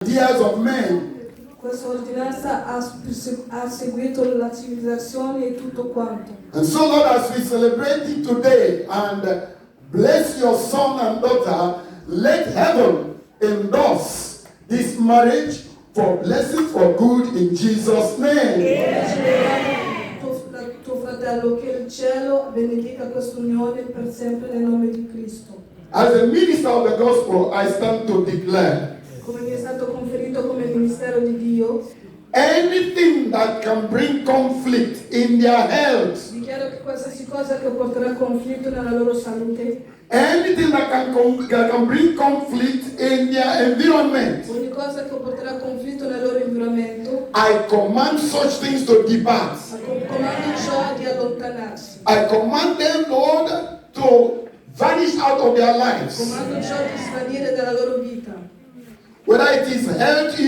ideas of men. Questa ordinanza ha seguito la civilizzazione e tutto quanto. And so, Lord, as we celebrate it today and bless your son and daughter, let heaven endorse this marriage for blessing, for good, in Jesus' name. Tuo fratello, che il cielo benedica questa unione per sempre nel nome di Cristo. As a minister of the gospel, I stand to declare Come mi è stato conferito come ministero di Dio, anything that can bring conflict in their health, dichiaro che qualsiasi cosa che porterà conflitto nella loro salute, anything that can bring conflict in their environment, ogni cosa che porterà conflitto nel loro environamento, I command such things to depart. comando ciò di allontanarsi. I command them, Lord, to vanish out of their lives. Comando ciò di svanire dalla loro vita. Whether it is health